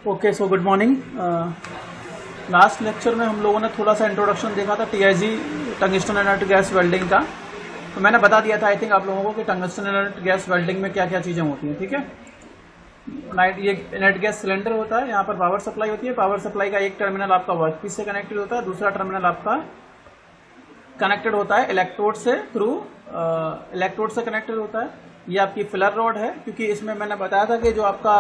Okay, so good morning. Last lecture में हम लोगों ने थोड़ा सा इंट्रोडक्शन देखा था TIG, tungsten inert gas welding का। तो मैंने बता दिया था आई थिंक आप लोगों को कि टंगस्टन इनर्ट गैस वेल्डिंग में क्या क्या चीज़ें होती हैं। ठीक है, ये इनर्ट गैस सिलेंडर होता है, यहाँ पर पावर सप्लाई होती है। पावर सप्लाई का एक टर्मिनल आपका वर्कपीस से कनेक्टेड होता है, दूसरा टर्मिनल आपका कनेक्टेड होता है इलेक्ट्रोड से, थ्रू इलेक्ट्रोड से कनेक्टेड होता है। ये आपकी फिलर रॉड है, क्योंकि इसमें मैंने बताया था कि जो आपका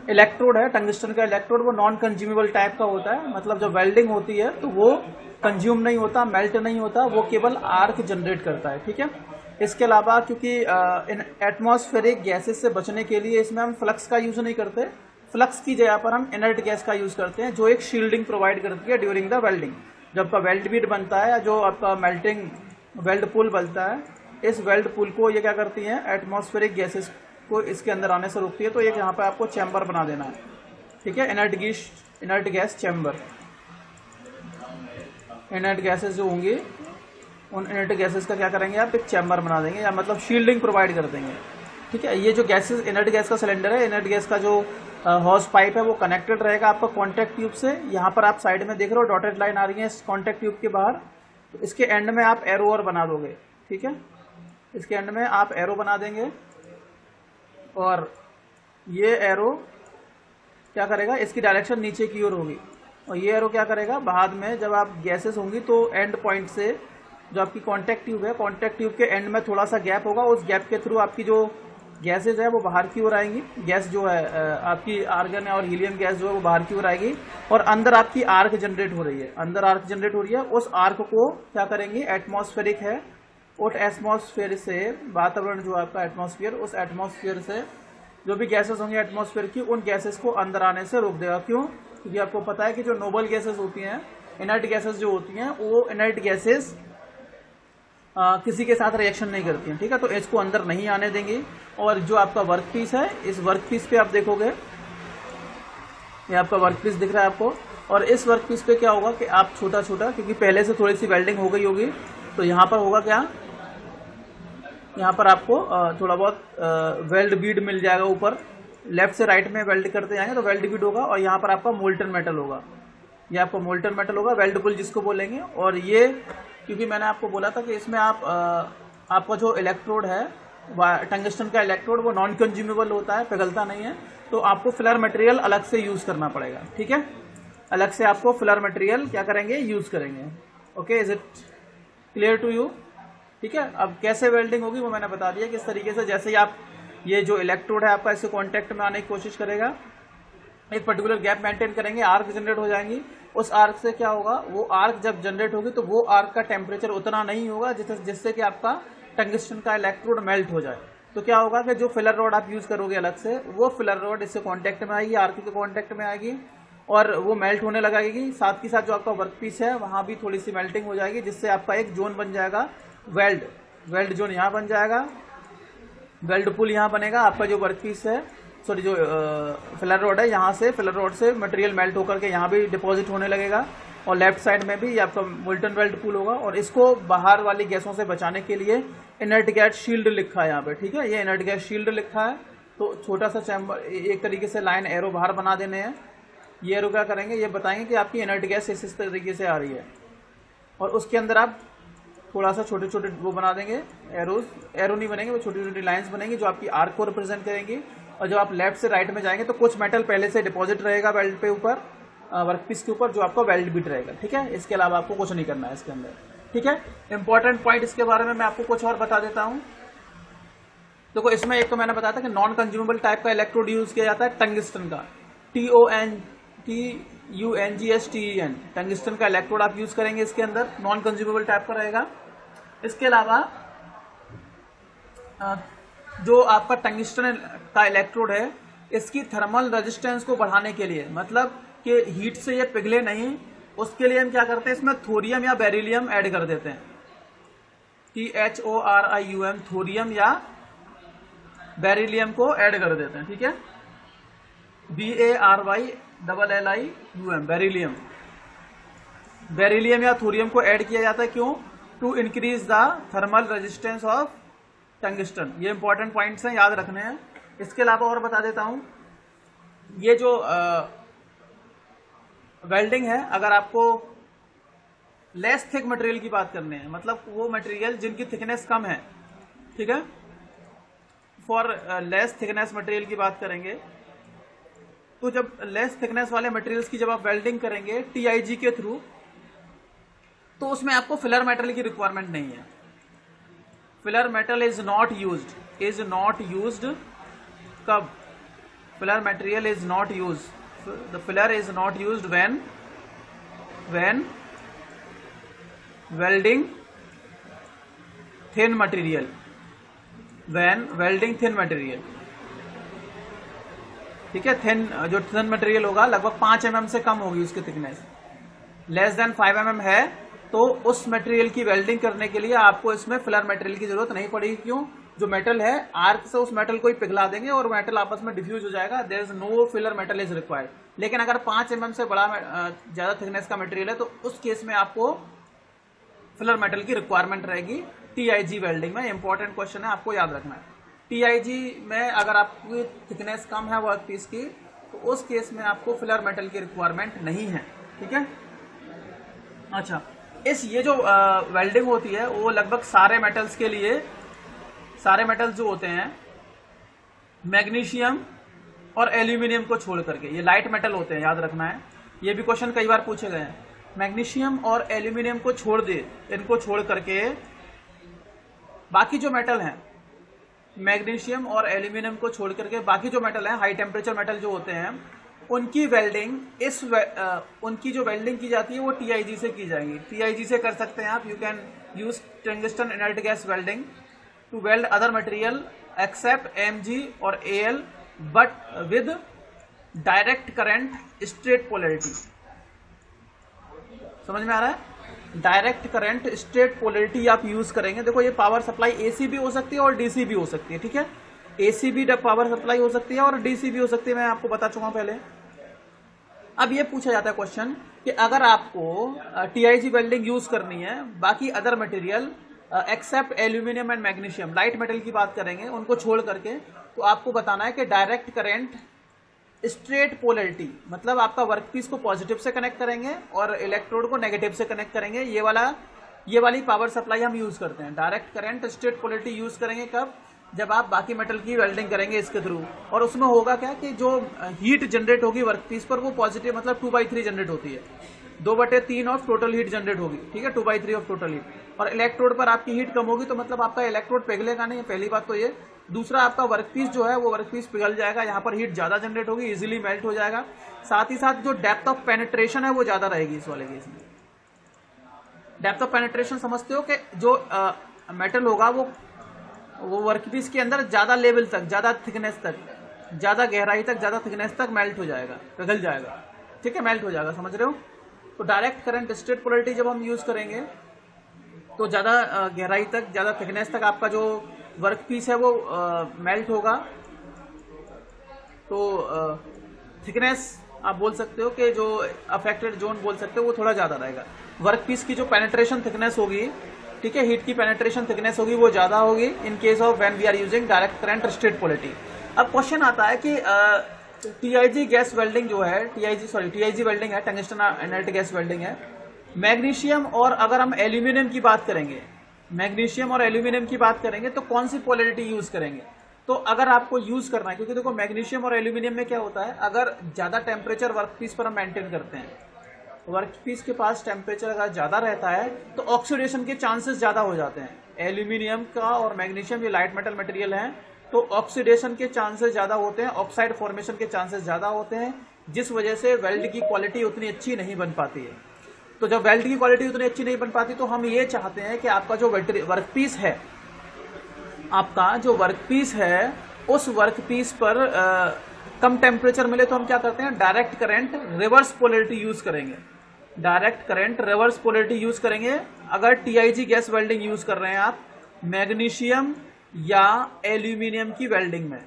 इलेक्ट्रोड है, टंगस्टन का इलेक्ट्रोड, वो नॉन कंज्यूमेबल टाइप का होता है। मतलब जब वेल्डिंग होती है तो वो कंज्यूम नहीं होता, मेल्ट नहीं होता, वो केवल आर्क जनरेट करता है। ठीक है, इसके अलावा क्योंकि इन एटमॉस्फेरिक गैसेस से बचने के लिए इसमें हम फ्लक्स का यूज नहीं करते। फ्लक्स की जगह पर हम इनर्ट गैस का यूज करते हैं, जो एक शील्डिंग प्रोवाइड करती है ड्यूरिंग द वेल्डिंग। जब आपका वेल्ड बीड बनता है, जो आपका मेल्टिंग वेल्ड पूल बनता है, इस वेल्ड पूल को ये क्या करती है, एटमॉस्फेरिक गैसेस को इसके अंदर आने से रोकती है। तो एक यहाँ पे आपको चैम्बर बना देना है। ठीक है, inert gas chamber. Inert gases जो होंगी, उन इनर्ट गैसेस का क्या करेंगे, आप एक चैम्बर बना देंगे, या मतलब शील्डिंग प्रोवाइड कर देंगे। ठीक है, ये जो गैसेस, इनर्ट गैस का सिलेंडर है, इनर्ट गैस का जो हॉस पाइप है, वो कनेक्टेड रहेगा आपका कॉन्टैक्ट ट्यूब से। यहाँ पर आप साइड में देख रहे हो डॉटेड लाइन आ रही है इस कॉन्टैक्ट ट्यूब के बाहर। तो इसके एंड में आप एरो और बना दोगे। ठीक है, इसके एंड में आप एरो बना देंगे, और ये एरो क्या करेगा, इसकी डायरेक्शन नीचे की ओर होगी। और ये एरो क्या करेगा, बाद में जब आप गैसेस होंगी तो एंड पॉइंट से जो आपकी कॉन्टैक्ट ट्यूब है, कॉन्टैक्ट ट्यूब के एंड में थोड़ा सा गैप होगा, उस गैप के थ्रू आपकी जो गैसेज है वो बाहर की ओर आएंगी। गैस जो है आपकी आर्गन और हीलियम गैस जो है वो बाहर की ओर आएगी, और अंदर आपकी आर्क जनरेट हो रही है। अंदर आर्क जनरेट हो रही है, उस आर्क को क्या करेंगे, एटमॉस्फेरिक है, और एटमॉस्फेयर से, वातावरण जो आपका एटमॉस्फेयर, उस एटमॉस्फेयर से जो भी गैसेस होंगी एटमॉस्फेयर की, उन गैसेस को अंदर आने से रोक देगा। क्यों? क्योंकि आपको पता है कि जो नोबल गैसेस होती हैं, इनर्ट गैसेस जो होती हैं, वो इनर्ट गैसेस किसी के साथ रिएक्शन नहीं करती हैं। ठीक है, तो इसको अंदर नहीं आने देंगे। और जो आपका वर्क पीस है, इस वर्क पीस पे आप देखोगे, ये आपका वर्क पीस दिख रहा है आपको, और इस वर्क पीस पे क्या होगा कि आप छोटा छोटा, क्योंकि पहले से थोड़ी सी वेल्डिंग हो गई होगी, तो यहाँ पर होगा क्या, यहाँ पर आपको थोड़ा बहुत वेल्ड बीड मिल जाएगा। ऊपर लेफ्ट से राइट में वेल्ड करते जाएंगे तो वेल्ड बीड होगा, और यहाँ पर आपका मोल्टन मेटल होगा। ये आपका मोल्टन मेटल होगा, वेल्ड पुल जिसको बोलेंगे। और ये क्योंकि मैंने आपको बोला था कि इसमें आपका जो इलेक्ट्रोड है, टंगस्टन का इलेक्ट्रोड, वो नॉन कंज्यूमेबल होता है, पिघलता नहीं है, तो आपको फिलर मटेरियल अलग से यूज करना पड़ेगा। ठीक है, अलग से आपको फिलर मटेरियल क्या करेंगे, यूज करेंगे। Okay, is it clear to you? ठीक है, अब कैसे वेल्डिंग होगी वो मैंने बता दिया, किस तरीके से। जैसे ही आप ये जो इलेक्ट्रोड है आपका, इससे कांटेक्ट में आने की कोशिश करेगा, एक पर्टिकुलर गैप मेंटेन करेंगे, आर्क जनरेट हो जाएंगी। उस आर्क से क्या होगा, वो आर्क जब जनरेट होगी तो वो आर्क का टेम्परेचर उतना नहीं होगा जिससे कि आपका टंगस्टन का इलेक्ट्रोड मेल्ट हो जाए। तो क्या होगा कि जो फिलर रॉड आप यूज करोगे अलग से, वो फिलर रॉड इससे कांटेक्ट में आएगी, आर्क के कांटेक्ट में आएगी, और वो मेल्ट होने लगेगी। साथ ही साथ जो आपका वर्क पीस है वहां भी थोड़ी सी मेल्टिंग हो जाएगी, जिससे आपका एक जोन बन जाएगा, वेल्ड जोन यहाँ बन जाएगा, वेल्ड पुल यहाँ बनेगा। आपका जो वर्क पीस है, सॉरी जो फिलर रॉड है, यहाँ से फिलर रॉड से मटेरियल मेल्ट होकर के यहाँ भी डिपॉजिट होने लगेगा, और लेफ्ट साइड में भी आपका मोल्टन वेल्ड पुल होगा। और इसको बाहर वाली गैसों से बचाने के लिए इनर्ट गैस शील्ड लिखा है यहाँ पे। ठीक है, ये इनर्ट गैस शील्ड लिखा है। तो छोटा सा चैम्बर, एक तरीके से लाइन एरो बाहर बना देने हैं। ये एरो क्या करेंगे, ये बताएंगे कि आपकी इनर्ट गैस इस तरीके से आ रही है, और उसके अंदर आप थोड़ा सा छोटे छोटे वो बना देंगे, एरो नहीं बनेंगे, वो छोटी छोटी लाइंस बनेंगी जो आपकी आर्क को रिप्रेजेंट करेंगी। और जब आप लेफ्ट से राइट में जाएंगे तो कुछ मेटल पहले से डिपॉजिट रहेगा वेल्ड पे ऊपर, वर्कपीस के ऊपर, जो आपका वेल्ड बीट रहेगा। ठीक है, इसके अलावा आपको कुछ नहीं करना है इसके अंदर। ठीक है, इंपॉर्टेंट पॉइंट इसके बारे में मैं आपको कुछ और बता देता हूं। देखो, इसमें एक तो मैंने बताया था कि नॉन कंज्यूमेबल टाइप का इलेक्ट्रोड यूज किया जाता है, टंगस्टन का, TUNGSTEN, टंगस्टन का इलेक्ट्रोड आप यूज करेंगे इसके अंदर, नॉन कंज्यूमेबल टाइप का रहेगा। इसके अलावा जो आपका टंगस्टन का इलेक्ट्रोड है, इसकी थर्मल रेजिस्टेंस को बढ़ाने के लिए, मतलब कि हीट से ये पिघले नहीं, उसके लिए हम क्या करते हैं, इसमें थोरियम या बेरिलियम ऐड कर देते हैं। THORIUM, थोरियम या बेरिलियम को ऐड कर देते हैं। ठीक है, BARYLLIUM, बेरिलियम, बेरिलियम या थोरियम को ऐड किया जाता है। क्यों? To increase the thermal resistance of tungsten. ये इंपॉर्टेंट पॉइंट्स हैं, याद रखने हैं। इसके अलावा और बता देता हूं ये जो वेल्डिंग है, अगर आपको लेस थिक मटेरियल की बात करनी है, मतलब वो मटेरियल जिनकी थिकनेस कम है, ठीक है, फॉर लेस थिकनेस मटेरियल की बात करेंगे, तो जब लेस थिकनेस वाले मटेरियल्स की जब आप वेल्डिंग करेंगे टीआईजी के थ्रू, तो उसमें आपको फिलर मेटल की रिक्वायरमेंट नहीं है। Filler metal is not used कब? Filler material is not used, the filler is not used when welding thin material, ठीक है। जो थिन मटेरियल होगा लगभग 5 mm से कम होगी उसकी थिकनेस, लेस देन 5 mm है, तो उस मटेरियल की वेल्डिंग करने के लिए आपको इसमें फिलर मटेरियल की जरूरत नहीं पड़ेगी। क्यों? जो मेटल है आर्क से उस मेटल को ही पिघला देंगे और मेटल आपस में डिफ्यूज हो जाएगा, there is no filler metal is required. लेकिन अगर 5 mm से बड़ा ज्यादा थिकनेस का मटेरियल है तो उस केस में आपको फिलर मेटल की रिक्वायरमेंट रहेगी टीआईजी वेल्डिंग में। इंपॉर्टेंट क्वेश्चन है, आपको याद रखना है। टीआईजी में अगर आपकी थिकनेस कम है वर्क पीस की, तो उस केस में आपको फिलर मेटल की रिक्वायरमेंट नहीं है, ठीक है। अच्छा, ये जो वेल्डिंग होती है वो लगभग सारे मेटल्स के लिए, सारे मेटल्स जो होते हैं मैग्नीशियम और एल्यूमिनियम को छोड़ करके, ये लाइट मेटल होते हैं, याद रखना है, ये भी क्वेश्चन कई बार पूछे गए हैं। मैग्नीशियम और एल्यूमिनियम को छोड़ दे, इनको छोड़ करके बाकी जो मेटल हैं, मैग्नीशियम और एल्यूमिनियम को छोड़ करके बाकी जो मेटल हैं, हाई टेम्परेचर मेटल जो होते हैं, उनकी वेल्डिंग उनकी जो वेल्डिंग की जाती है वो टीआईजी से की जाएगी। टीआईजी से कर सकते हैं आप, you can use tungsten inert gas welding to weld other material except MG और AL but with direct current straight polarity. समझ में आ रहा है? डायरेक्ट करंट स्ट्रेट पोलैरिटी आप यूज करेंगे। देखो, ये पावर सप्लाई एसी भी हो सकती है और डीसी भी हो सकती है, ठीक है। एसी भी पावर सप्लाई हो सकती है और डीसी भी हो सकती है, मैं आपको बता चुका हूं पहले। अब ये पूछा जाता है क्वेश्चन कि अगर आपको टीआईजी वेल्डिंग यूज करनी है, बाकी other material except aluminium and magnesium, light metal की बात करेंगे, उनको छोड़ करके, तो आपको बताना है कि डायरेक्ट करंट स्ट्रेट पोलैरिटी, मतलब आपका वर्कपीस को पॉजिटिव से कनेक्ट करेंगे और इलेक्ट्रोड को नेगेटिव से कनेक्ट करेंगे। ये वाली पावर सप्लाई हम यूज करते हैं। Direct current straight polarity use करेंगे कब? जब आप बाकी मेटल की वेल्डिंग करेंगे इसके थ्रू। और उसमें होगा क्या कि जो हीट जनरेट होगी वर्कपीस पर वो पॉजिटिव, मतलब 2/3 जनरेट होती है, 2/3 ऑफ टोटल हीट जनरेट होगी, ठीक है, 2/3 ऑफ टोटल हीट। और इलेक्ट्रोड पर आपकी हीट कम होगी, तो मतलब आपका इलेक्ट्रोड पिघलेगा नहीं, पहली बात तो ये। दूसरा, आपका वर्कपीस जो है वो वर्कपीस पिघल जाएगा, यहाँ पर हीट ज्यादा जनरेट होगी, इजिली मेल्ट हो जाएगा। साथ ही साथ जो डेप्थ ऑफ पेनिट्रेशन है वो ज्यादा रहेगी इस वाले केस में। डेप्थ ऑफ पेनिट्रेशन समझते हो कि जो मेटल होगा वो वर्कपीस के अंदर ज्यादा लेवल तक, ज्यादा थिकनेस तक, ज्यादा गहराई तक, ज्यादा थिकनेस तक मेल्ट हो जाएगा, पिघल जाएगा, ठीक है, मेल्ट हो जाएगा, समझ रहे हो। तो डायरेक्ट करंट स्ट्रेट पोलैरिटी जब हम यूज करेंगे तो ज्यादा गहराई तक, ज्यादा थिकनेस तक आपका जो वर्कपीस है वो मेल्ट होगा। तो थिकनेस आप बोल सकते हो कि जो अफेक्टेड जोन बोल सकते हो वो थोड़ा ज्यादा रहेगा। वर्कपीस की जो पेनिट्रेशन थिकनेस होगी, ठीक है, हीट की पेनिट्रेशन थिकनेस होगी वो ज्यादा होगी in case of when we are using direct current straight polarity. अब क्वेश्चन आता है कि टीआईजी गैस वेल्डिंग जो है, टीआईजी वेल्डिंग है, टंगस्टन इनर्ट गैस वेल्डिंग है। मैग्नीशियम और अगर हम एल्यूमिनियम की बात करेंगे, मैग्नीशियम और एल्यूमिनियम की बात करेंगे तो कौन सी पोलैरिटी यूज करेंगे? तो अगर आपको यूज करना है, क्योंकि देखो मैग्नीशियम और एल्यूमिनियम में क्या होता है, अगर ज्यादा टेम्परेचर वर्कपीस पर हम मेंटेन करते हैं, वर्कपीस के पास टेम्परेचर अगर ज्यादा रहता है तो ऑक्सीडेशन के चांसेस ज्यादा हो जाते हैं। एल्यूमिनियम का और मैग्नीशियम ये लाइट मेटल मटेरियल हैं, तो ऑक्सीडेशन के चांसेस ज्यादा होते हैं, ऑक्साइड फॉर्मेशन के चांसेस ज्यादा होते हैं, जिस वजह से वेल्ड की क्वालिटी उतनी अच्छी नहीं बन पाती है। तो जब वेल्ड की क्वालिटी उतनी अच्छी नहीं बन पाती तो हम ये चाहते हैं कि आपका जो वर्कपीस है, आपका जो वर्कपीस है उस वर्कपीस पर कम टेम्परेचर मिले, तो हम क्या करते हैं, direct current reverse polarity use करेंगे। Direct current reverse polarity use करेंगे अगर टीआईजी गैस वेल्डिंग यूज कर रहे हैं आप मैग्नीशियम या एल्यूमिनियम की वेल्डिंग में।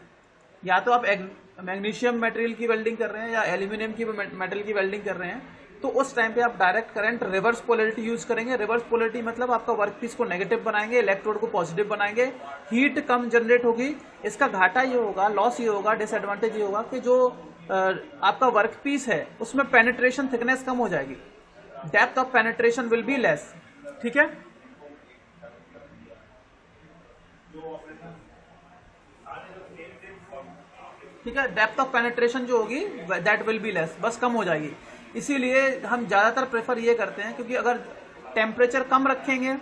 या तो आप मैग्नीशियम मटेरियल की वेल्डिंग कर रहे हैं या एल्यूमिनियम की मेटल की वेल्डिंग कर रहे हैं, तो उस टाइम पे आप direct current reverse polarity use करेंगे। रिवर्स पोलैरिटी मतलब आपका वर्कपीस को नेगेटिव बनाएंगे, इलेक्ट्रोड को पॉजिटिव बनाएंगे, हीट कम जनरेट होगी। इसका घाटा ये होगा, लॉस ये होगा, डिसएडवांटेज ये होगा कि जो आपका वर्क पीस है उसमें पेनिट्रेशन थिकनेस कम हो जाएगी, depth of penetration will be less. ठीक है, ठीक है, डेप्थ ऑफ पेनिट्रेशन जो होगी दैट विल बी लेस, बस कम हो जाएगी। इसीलिए हम ज्यादातर प्रेफर ये करते हैं, क्योंकि अगर टेम्परेचर कम रखेंगे,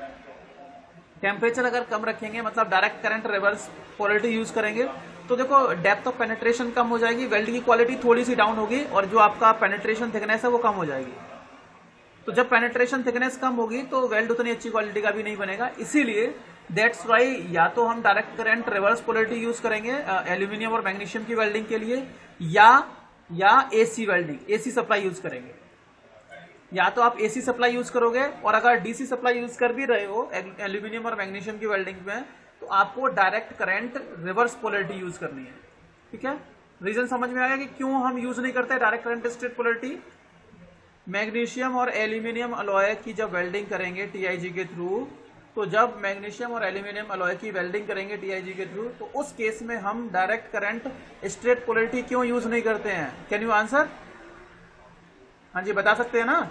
टेम्परेचर अगर कम रखेंगे मतलब direct current reverse polarity use करेंगे, तो देखो डेप्थ ऑफ पेनिट्रेशन कम हो जाएगी, वेल्ड की क्वालिटी थोड़ी सी डाउन होगी और जो आपका पेनिट्रेशन थिकनेस है वो कम हो जाएगी। तो जब पेनिट्रेशन थिकनेस कम होगी तो वेल्ड उतनी अच्छी क्वालिटी का भी नहीं बनेगा। इसीलिए दैट्स वाई या तो हम direct current reverse polarity use करेंगे एल्यूमिनियम और मैग्नीशियम की वेल्डिंग के लिए, या AC welding, AC supply use करेंगे। या तो आप एसी सप्लाई यूज करोगे, और अगर डीसी सप्लाई यूज कर भी रहे हो एल्यूमिनियम और मैग्नीशियम की वेल्डिंग में, तो आपको direct current reverse polarity use करनी है। ठीक है, रीजन समझ में आया कि क्यों हम यूज नहीं करते direct current straight polarity. Magnesium और एल्यूमिनियम अलॉय की जब वेल्डिंग करेंगे टीआईजी के थ्रू, तो जब मैग्नीशियम और एल्यूमिनियम अलॉय की वेल्डिंग करेंगे टीआईजी के थ्रू, तो उस केस में हम डायरेक्ट करंट स्ट्रेट पोलैरिटी क्यों यूज नहीं करते हैं? Can you answer? हाँ जी, बता सकते हैं ना।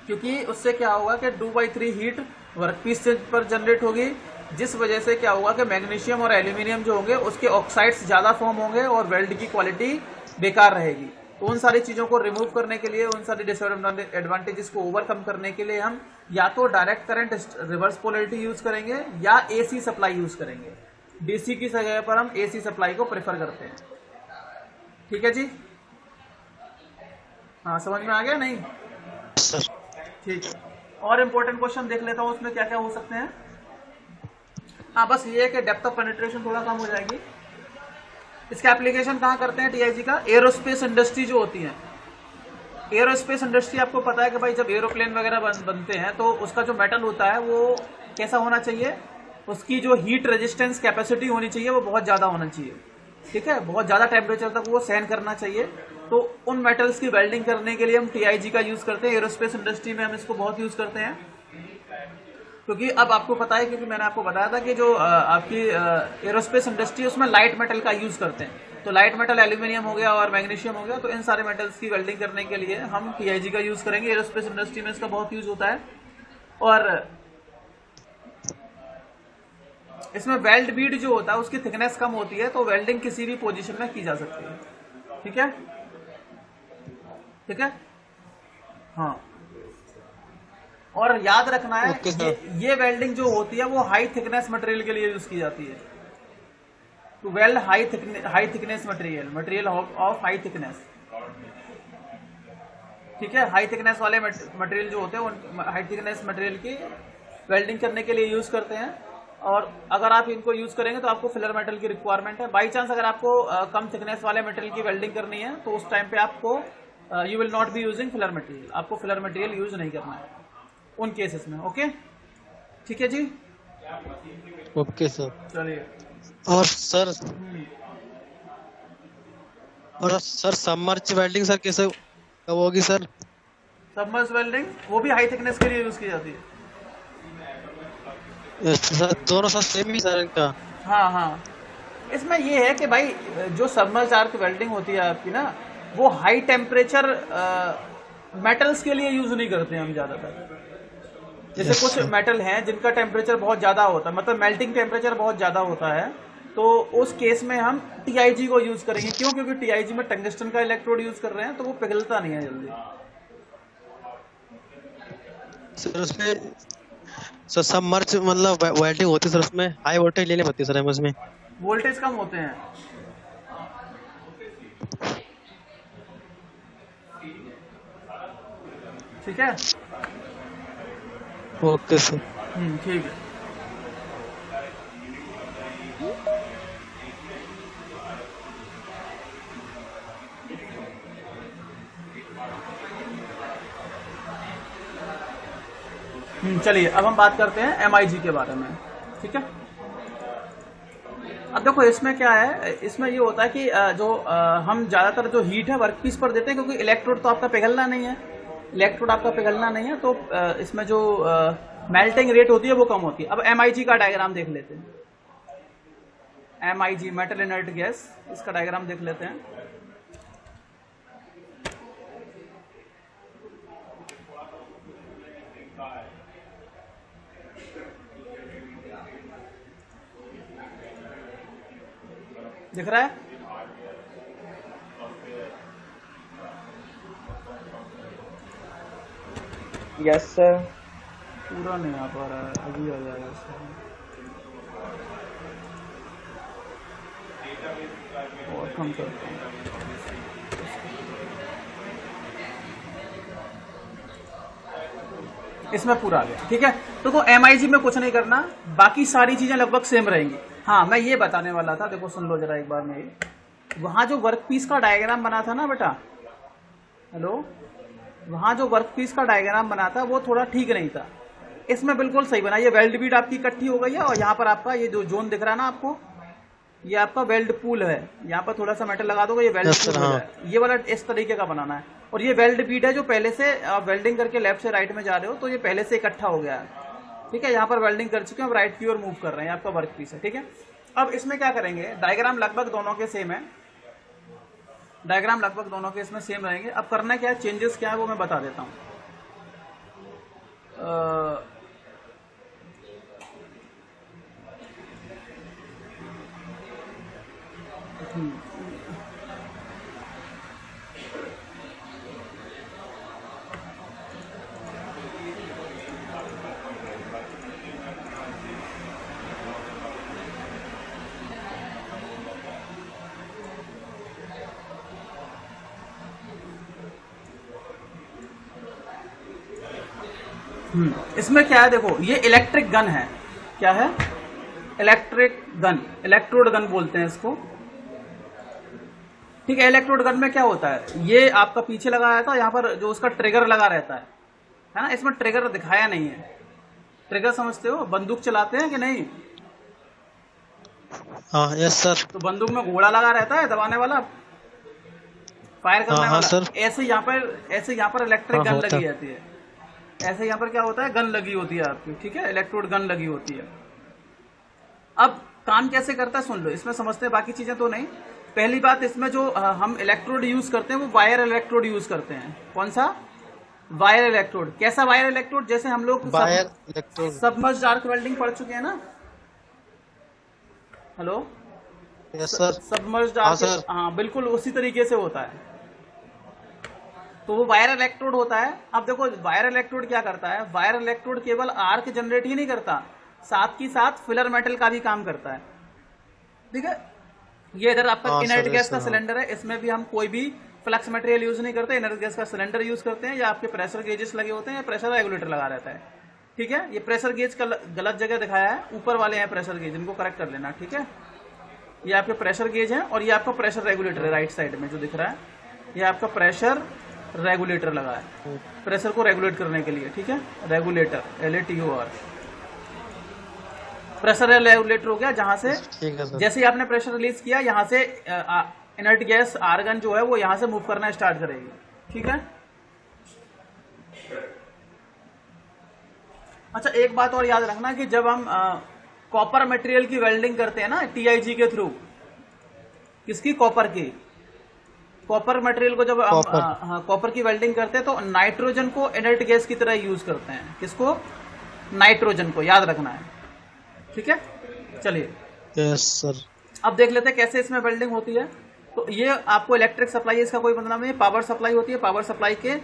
क्योंकि उससे क्या होगा कि 2/3 हीट वर्कपीस पर जनरेट होगी, जिस वजह से क्या होगा कि मैग्नीशियम और एल्यूमिनियम जो होंगे उसके ऑक्साइड्स ज्यादा फॉर्म होंगे और वेल्ड की क्वालिटी बेकार रहेगी। तो उन सारी चीजों को रिमूव करने के लिए, उन सारी डिसएडवांटेजेस को ओवरकम करने के लिए हम या तो direct current reverse polarity use करेंगे या एसी सप्लाई यूज करेंगे। डीसी की जगह पर हम एसी सप्लाई को प्रेफर करते हैं। ठीक है जी, हाँ समझ में आ गया नहीं? ठीक है, और इम्पोर्टेंट क्वेश्चन देख लेता हूं उसमें क्या क्या हो सकते हैं। हाँ बस ये है कि डेप्थ ऑफ पेनिट्रेशन थोड़ा कम हो जाएगी। इसका एप्लीकेशन कहाँ करते हैं टीआईजी का? एरोस्पेस इंडस्ट्री जो होती है, एरोस्पेस इंडस्ट्री आपको पता है कि भाई जब एरोप्लेन वगैरह बनते हैं तो उसका जो मेटल होता है वो कैसा होना चाहिए, उसकी जो हीट रेजिस्टेंस कैपेसिटी होनी चाहिए वो बहुत ज्यादा होना चाहिए। ठीक है, बहुत ज्यादा टेम्परेचर तक वो सहन करना चाहिए। तो उन मेटल्स की वेल्डिंग करने के लिए हम टीआईजी का यूज करते हैं। एरोस्पेस इंडस्ट्री में हम इसको बहुत यूज करते हैं, क्योंकि अब आपको पता है, क्योंकि मैंने आपको बताया था कि जो आपकी एरोस्पेस इंडस्ट्री उसमें लाइट मेटल का यूज करते हैं। तो लाइट मेटल एल्यूमिनियम हो गया और मैग्नीशियम हो गया, तो इन सारे मेटल्स की वेल्डिंग करने के लिए हम टीआईजी का यूज करेंगे। एरोस्पेस इंडस्ट्री में इसका बहुत यूज होता है, और इसमें वेल्ड बीड जो होता है उसकी थिकनेस कम होती है, तो वेल्डिंग किसी भी पोजीशन में की जा सकती है। ठीक है, ठीक है, हाँ। और याद रखना है ये वेल्डिंग जो होती है वो हाई थिकनेस मटेरियल के लिए यूज की जाती है। To weld high thickness material of high thickness. ठीक है, हाई थिकनेस वाले मटेरियल जो होते हैं उन हाई थिकनेस मटेरियल की वेल्डिंग करने के लिए यूज करते हैं। और अगर आप इनको यूज करेंगे तो आपको फिलर मेटल की रिक्वायरमेंट है। बाई चांस अगर आपको कम थिकनेस वाले मटेरियल की वेल्डिंग करनी है तो उस टाइम पे आपको you will not be using filler material, आपको फिलर मटेरियल यूज नहीं करना है उन केसेस में। ओके, ठीक है जी, ओके सर। चलिए, और सर सबमर्ज वेल्डिंग सर कैसे कब होगी सर? सबमर्ज वेल्डिंग वो भी हाई थिकनेस के लिए यूज की जाती है। सर दोनों सर सेम ही सर इनका? हाँ हाँ, इसमें ये है कि भाई जो सबमर्ज आर्क वेल्डिंग होती है आपकी ना, वो हाई टेम्परेचर मेटल्स के लिए यूज नहीं करते हैं हम ज्यादातर। जैसे कुछ मेटल हैं जिनका टेम्परेचर बहुत ज्यादा होता है, मतलब मेल्टिंग टेम्परेचर बहुत ज्यादा होता है, तो उस केस में हम टीआईजी को यूज करेंगे। क्यों? क्योंकि टीआईजी में टंगस्टन का इलेक्ट्रोड यूज कर रहे हैं, तो वो पिघलता नहीं है जल्दी। सर उसमें सर सबमर्ज मतलब वेल्डिंग होती है सर, उसमें हाई वोल्टेज लेनी पड़ती है सर, उसमें वोल्टेज कम होते हैं। ठीक है, ओके सर। ठीक है। चलिए अब हम बात करते हैं एमआईजी के बारे में। ठीक है, अब देखो इसमें क्या है, इसमें ये होता है कि जो हम ज्यादातर जो हीट है वर्कपीस पर देते हैं, क्योंकि इलेक्ट्रोड तो आपका पिघलना नहीं है, इलेक्ट्रोड आपका पिघलना नहीं है, तो इसमें जो मेल्टिंग रेट होती है वो कम होती है। अब एमआईजी का डायग्राम देख लेते हैं। एमआईजी मेटल इनर्ट गैस, इसका डायग्राम देख लेते हैं। दिख रहा है? Yes sir. पूरा नहीं आ पा रहा है, अभी आ जाएगा सर। और कम करते हैं। इसमें पूरा आ गया, ठीक है। तो MIG में कुछ नहीं करना, बाकी सारी चीजें लगभग सेम रहेंगी। हाँ, मैं ये बताने वाला था, देखो सुन लो जरा एक बार मेरी। वहां जो वर्क पीस का डायग्राम बना था ना बेटा, हेलो, वहां जो वर्क पीस का डायग्राम बना था वो थोड़ा ठीक नहीं था। इसमें बिल्कुल सही बना। ये वेल्ड बीट आपकी इकट्ठी हो गई है, और यहाँ पर आपका ये जो जोन दिख रहा है ना आपको, ये आपका वेल्ड पूल है। यहाँ पर थोड़ा सा मेटल लगा दोगे, ये वेल्ड पूल हो जाए। ये वाला इस तरीके का बनाना है। और ये वेल्ड बीट है जो पहले से आप वेल्डिंग करके लेफ्ट से राइट में जा रहे हो, तो ये पहले से इकट्ठा हो गया है, ठीक है। यहाँ पर वेल्डिंग कर चुके हैं, अब राइट की ओर मूव कर रहे हैं, आपका वर्क पीस है, ठीक है। अब इसमें क्या करेंगे, डायग्राम लगभग दोनों के सेम है, डायग्राम लगभग दोनों के इसमें सेम रहेंगे। अब करना क्या है, चेंजेस क्या है वो मैं बता देता हूँ। इसमें क्या है, देखो ये इलेक्ट्रिक गन है। क्या है? इलेक्ट्रिक गन, इलेक्ट्रोड गन बोलते हैं इसको, ठीक है। इलेक्ट्रोड गन में क्या होता है, ये आपका पीछे लगा रहता है, यहाँ पर जो उसका ट्रिगर लगा रहता है ना। इसमें ट्रिगर दिखाया नहीं है। ट्रिगर समझते हो, बंदूक चलाते हैं कि नहीं? हाँ यस सर। तो बंदूक में घोड़ा लगा रहता है दबाने वाला, फायर करने वाला। सर। ऐसे यहाँ पर इलेक्ट्रिक गन लगी रहती है। ऐसे यहाँ पर क्या होता है, गन लगी होती है आपकी, ठीक है, इलेक्ट्रोड गन लगी होती है। अब काम कैसे करता है सुन लो, इसमें समझते हैं, बाकी चीजें तो नहीं। पहली बात, इसमें जो हम इलेक्ट्रोड यूज करते हैं वो वायर इलेक्ट्रोड यूज करते हैं। कौन सा? Wire electrode. कैसा वायर इलेक्ट्रोड? जैसे हम लोग सबमर्ज्ड आर्क वेल्डिंग पढ़ चुके हैं ना, hello, yes sir. Submerged arc, हाँ बिल्कुल उसी तरीके से होता है। तो वो वायर इलेक्ट्रोड होता है। अब देखो वायर इलेक्ट्रोड क्या करता है, वायर इलेक्ट्रोड केवल आर्क जनरेट ही नहीं करता, साथ ही साथ फिलर मेटल का भी काम करता है, ठीक है। ये इधर आपका इनर्ट गैस का सिलेंडर है, इसमें भी हम कोई भी फ्लक्स मटेरियल यूज नहीं करते, इनर्ट गैस का सिलेंडर यूज करते हैं, या आपके प्रेशर गेजेस लगे होते हैं, या प्रेशर रेगुलेटर लगा रहता है, ठीक है। ये प्रेशर गेज का गलत जगह दिखाया है, ऊपर वाले हैं प्रेशर गेज, इनको करेक्ट कर लेना, ठीक है। ये आपके प्रेशर गेज है, और ये आपका प्रेशर रेगुलेटर है, राइट साइड में जो दिख रहा है, ये आपका प्रेशर रेगुलेटर लगा है, प्रेशर को रेगुलेट करने के लिए, ठीक है। रेगुलेटर, LATOR, प्रेशर रेगुलेटर हो गया, जहां से जैसे ही आपने प्रेशर रिलीज किया, यहां से इनर्ट गैस आर्गन जो है वो यहां से मूव करना स्टार्ट करेगी, ठीक है। अच्छा, एक बात और याद रखना कि जब हम कॉपर मटेरियल की वेल्डिंग करते हैं ना TIG के थ्रू, किसकी? कॉपर की। कॉपर मटेरियल को जब हम कॉपर की वेल्डिंग करते हैं तो नाइट्रोजन को इनर्ट गैस की तरह यूज करते हैं। किसको? नाइट्रोजन को, याद रखना है, ठीक है। चलिए, यस सर। अब देख लेते हैं कैसे इसमें वेल्डिंग होती है। तो ये आपको इलेक्ट्रिक सप्लाई है, इसका कोई मतलब नहीं, पावर सप्लाई होती है। पावर सप्लाई के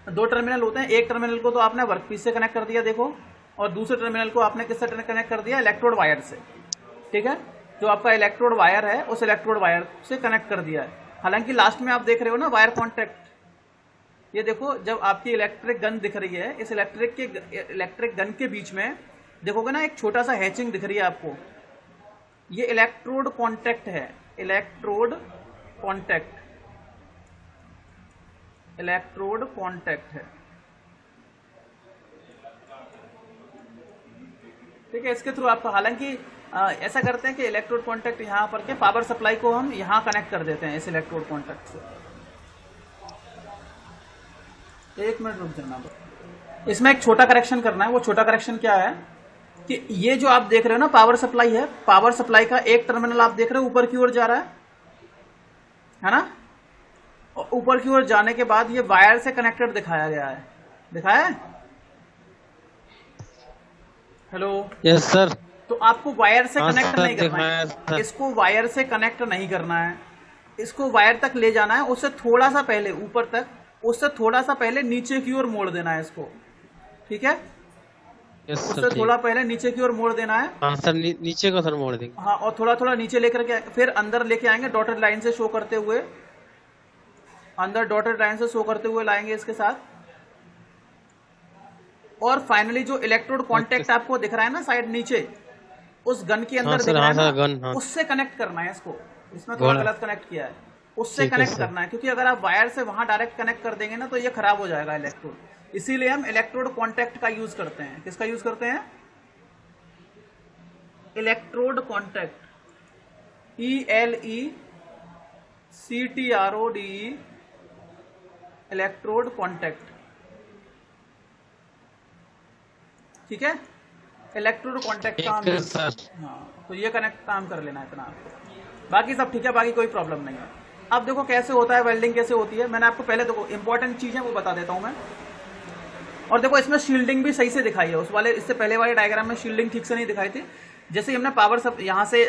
दो टर्मिनल होते हैं, एक टर्मिनल को तो आपने वर्कपीस से कनेक्ट कर दिया, देखो, और दूसरे टर्मिनल को आपने किससे कनेक्ट कर दिया? इलेक्ट्रोड वायर से, ठीक है। जो आपका इलेक्ट्रोड वायर है उस इलेक्ट्रोड वायर से कनेक्ट कर दिया है। हालांकि लास्ट में आप देख रहे हो ना वायर कॉन्टेक्ट, ये देखो, जब आपकी इलेक्ट्रिक गन दिख रही है, इस इलेक्ट्रिक गन के बीच में देखोगे ना एक छोटा सा हैचिंग दिख रही है आपको, ये इलेक्ट्रोड कॉन्टेक्ट है, इलेक्ट्रोड कॉन्टेक्ट, इलेक्ट्रोड कॉन्टेक्ट है, ठीक है। इसके थ्रू आपको, हालांकि ऐसा करते हैं कि इलेक्ट्रोड कॉन्टेक्ट यहाँ पर के पावर सप्लाई को हम यहाँ कनेक्ट कर देते हैं इस इलेक्ट्रोड कॉन्टेक्ट से। एक मिनट रुक जाना, इसमें एक छोटा करेक्शन करना है। वो छोटा करेक्शन क्या है कि ये जो आप देख रहे हो ना पावर सप्लाई है, पावर सप्लाई का एक टर्मिनल आप देख रहे हो ऊपर की ओर जा रहा है ना, और ऊपर की ओर जाने के बाद ये वायर से कनेक्टेड दिखाया गया है, दिखाया है, हेलो, यस सर। तो आपको वायर से हाँ कनेक्ट सर, नहीं करना दिखाया है, सर। इसको वायर से कनेक्ट नहीं करना है, इसको वायर तक ले जाना है, उससे थोड़ा सा पहले ऊपर तक, उससे थोड़ा सा पहले नीचे की ओर मोड़ देना है इसको, ठीक है। यस सर, उससे ठीक। थोड़ा पहले नीचे की ओर मोड़ देना है। हाँ सर, नीचे को सर मोड़ देंगे। हाँ, और थोड़ा थोड़ा नीचे लेकर के फिर अंदर लेके आएंगे डॉटेड लाइन से शो करते हुए, अंदर डॉटेड लाइन से शो करते हुए लाएंगे इसके साथ। और फाइनली जो इलेक्ट्रोड कांटेक्ट ओके। आपको दिख रहा है ना साइड नीचे, उस गन के हाँ अंदर दिख सर, रहा हाँ है सर, ना, गन, हाँ। उससे कनेक्ट करना है इसको। इसमें थोड़ा घोड़ा। गलत कनेक्ट किया है, उससे ठीक है कनेक्ट सर। करना है, क्योंकि अगर आप वायर से वहां डायरेक्ट कनेक्ट कर देंगे ना तो ये खराब हो जाएगा इलेक्ट्रोड। इसीलिए हम इलेक्ट्रोड कॉन्टैक्ट का यूज करते हैं। किसका यूज करते हैं? Electrode contact, ELECTRODE, electrode contact, ठीक है। इलेक्ट्रोड कॉन्टैक्ट का हम ठीक है सर। हाँ, तो ये कनेक्ट काम कर लेना इतना आपको, बाकी सब ठीक है, बाकी कोई प्रॉब्लम नहीं है। अब देखो कैसे होता है वेल्डिंग, कैसे होती है। मैंने आपको पहले देखो इंपॉर्टेंट चीज है वो बता देता हूं मैं। और देखो इसमें शील्डिंग भी सही से दिखाई है, उस वाले इससे पहले वाले डायग्राम में शील्डिंग ठीक से नहीं दिखाई थी। जैसे ही हमने पावर सब यहाँ से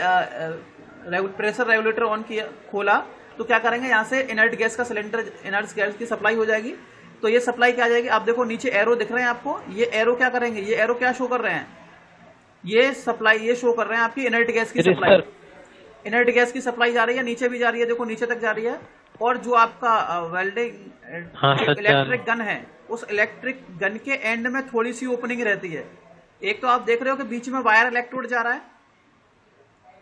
प्रेशर रेगुलेटर ऑन किया, खोला, तो क्या करेंगे, यहाँ से इनर्ट गैस का सिलेंडर, इनर्ट गैस की सप्लाई हो जाएगी। तो ये सप्लाई क्या आ जाएगी, आप देखो नीचे एरो दिख रहे हैं आपको, ये एरो क्या करेंगे, ये एरो क्या शो कर रहे हैं, ये सप्लाई, ये शो कर रहे हैं आपकी इनर्ट गैस की सप्लाई। इनर्ट गैस की सप्लाई जा रही है, नीचे भी जा रही है, देखो नीचे तक जा रही है। और जो आपका वेल्डिंग हाँ सर, इलेक्ट्रिक गन है, उस इलेक्ट्रिक गन के एंड में थोड़ी सी ओपनिंग रहती है। एक तो आप देख रहे हो कि बीच में वायर इलेक्ट्रोड जा रहा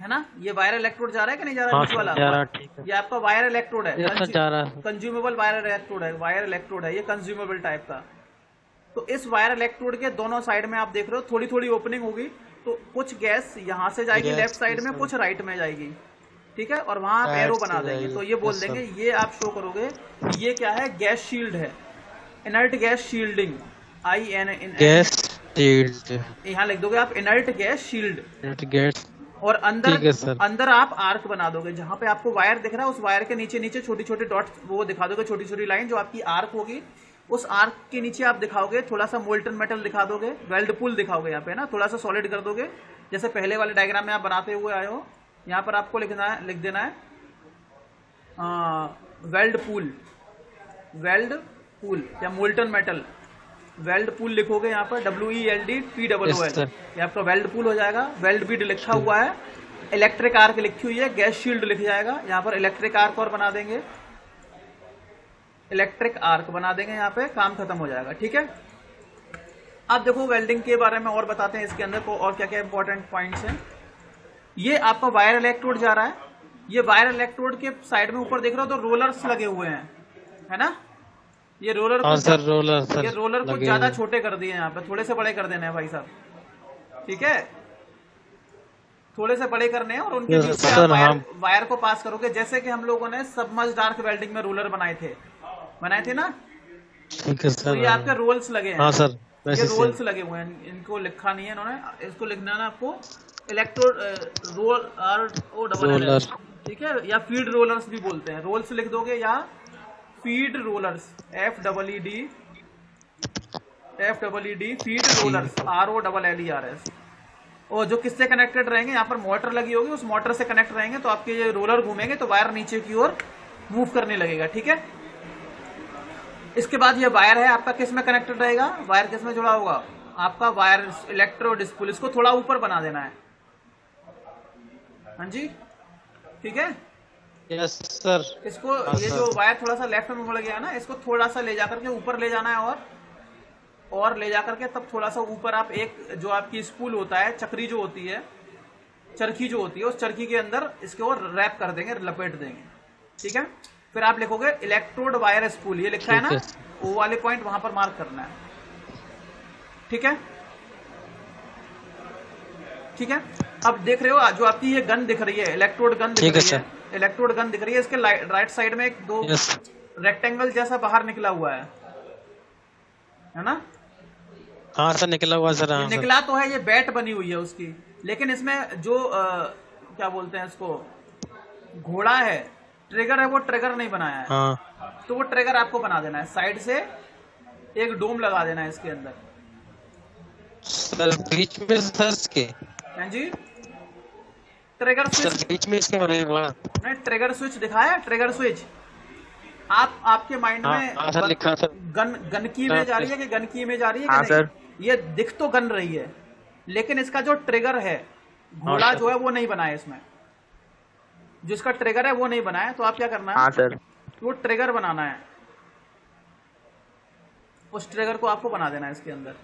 है ना, ये वायर इलेक्ट्रोड जा रहा है कि नहीं जा रहा है, हाँ बीच सर, वाला जा रहा, ठीक है। ये आपका वायर इलेक्ट्रोड है, यस सर, जा रहा है। कंज्यूमेबल वायर इलेक्ट्रोड है, वायर इलेक्ट्रोड है ये कंज्यूमेबल टाइप का। तो इस वायर इलेक्ट्रोड के दोनों साइड में आप देख रहे हो थोड़ी थोड़ी ओपनिंग होगी, तो कुछ गैस यहाँ से जाएगी लेफ्ट साइड में, कुछ राइट में जाएगी, ठीक है। और वहां आप एरो बना देंगे, तो ये बोल देंगे, ये आप शो करोगे ये क्या है, गैस शील्ड है, inert gas shielding, IN gas shield, यहाँ लिख दोगे आप इनर्ट गैस शील्ड। गैस। और अंदर ठीक है सर। अंदर आप आर्क बना दोगे, जहां पे आपको वायर दिख रहा है उस वायर के नीचे नीचे छोटी छोटी डॉट्स वो दिखा दोगे, छोटी छोटी लाइन जो आपकी आर्क होगी। उस आर्क के नीचे आप दिखाओगे थोड़ा सा मोल्टन मेटल दिखा दोगे, वेल्ड पुल दिखाओगे यहाँ पे ना, थोड़ा सा सॉलिड कर दोगे, जैसे पहले वाले डायग्राम में आप बनाते हुए आए हो। यहाँ पर आपको लिखना है, लिख देना है वेल्ड पुल, वेल्ड पुल या मोल्टन मेटल, वेल्ड पुल लिखोगे यहाँ पर WELDPOOL, ये आपका वेल्ड पुल हो जाएगा। वेल्ड बीड लिखा हुआ है, इलेक्ट्रिक आर्क लिखी हुई है, गैस शील्ड लिख जाएगा। यहाँ पर इलेक्ट्रिक आर्क और बना देंगे, इलेक्ट्रिक आर्क बना देंगे, यहाँ पे काम खत्म हो जाएगा, ठीक है। अब देखो वेल्डिंग के बारे में और बताते हैं, इसके अंदर को और क्या क्या इंपॉर्टेंट पॉइंट्स हैं। ये आपका वायर इलेक्ट्रोड जा रहा है, ये वायर इलेक्ट्रोड के साइड में ऊपर देख रहे हो तो रोलर्स लगे हुए हैं, है ना। ये रोलर हाँ सर, रोलर सर, ये रोलर को ज्यादा छोटे कर दिए, यहाँ पे थोड़े से बड़े कर देने हैं भाई साहब, ठीक है, थोड़े से बड़े करने हैं। और उनके बीच से आप वायर को पास करोगे, जैसे कि हम लोगों ने सबमर्ज डार्क वेल्डिंग में रोलर बनाए थे ना, ठीक है सर। तो ये आपके रोल्स लगे हैं। हाँ सर, ये रोल्स लगे हुए हैं, इनको लिखा नहीं है इन्होंने, इसको लिखना है ना आपको, इलेक्ट्रोड रोलर, ठीक है, या फीड रोलर्स भी बोलते हैं, रोल्स लिख दोगे, या feed rollers, FEED feed rollers, ROLLERS। और जो किससे कनेक्टेड रहेंगे, यहाँ पर मोटर लगी होगी, उस मोटर से कनेक्ट रहेंगे, तो आपके ये रोलर घूमेंगे तो वायर नीचे की ओर मूव करने लगेगा, ठीक है। इसके बाद ये वायर है आपका, किस में कनेक्टेड रहेगा, वायर किस में जुड़ा होगा आपका, वायर इलेक्ट्रोड स्पूल, इसको थोड़ा ऊपर बना देना है, हाँ जी, ठीक है। Yes sir. इसको ये जो वायर थोड़ा सा लेफ्ट में मुड़ गया है ना, इसको थोड़ा सा ले जाकर के ऊपर ले जाना है, और ले जाकर के तब थोड़ा सा ऊपर आप एक जो आपकी स्पूल होता है, चक्री जो होती है, चरखी जो होती है, उस चरखी के अंदर इसके और रैप कर देंगे, लपेट देंगे, ठीक है। फिर आप लिखोगे इलेक्ट्रोड वायर स्पूल, ये लिखा है ना, वो वाले पॉइंट वहां पर मार्क करना है, ठीक है, ठीक है। अब देख रहे हो जो आपकी ये गन दिख रही है, इलेक्ट्रोड गन दिख रही है, इलेक्ट्रोड गन दिख रही है, इसके राइट साइड में एक दो रेक्टेंगल जैसा बाहर निकला हुआ है ना। हाँ सर, निकला हुआ सर, हाँ निकला तो है, ये बैट बनी हुई है उसकी, लेकिन इसमें जो क्या बोलते हैं इसको, घोड़ा है, ट्रिगर है, वो ट्रिगर नहीं बनाया है। हाँ। तो वो ट्रिगर आपको बना देना है, साइड से एक डोम लगा देना है इसके अंदर सर, बीच में सर के हाँ जी, ट्रिगर सर स्विच बीच में इसके होने वाला। नहीं, ट्रिगर स्विच दिखाया, ट्रिगर स्विच। आपके माइंड हाँ में हाँ सर, लिखा सर। गन की हाँ इमेज आ रही है कि गन की इमेज आ रही है कि हाँ नहीं? सर। ये दिख तो गन रही है, लेकिन इसका जो ट्रिगर है, हाँ घोड़ा सर। जो है वो नहीं बना है इसमें, जो इसका ट्रिगर है वो नहीं बना है। तो आप क्या करना है, हाँ सर। वो ट्रिगर बनाना है, उस ट्रिगर को आपको बना देना है इसके अंदर।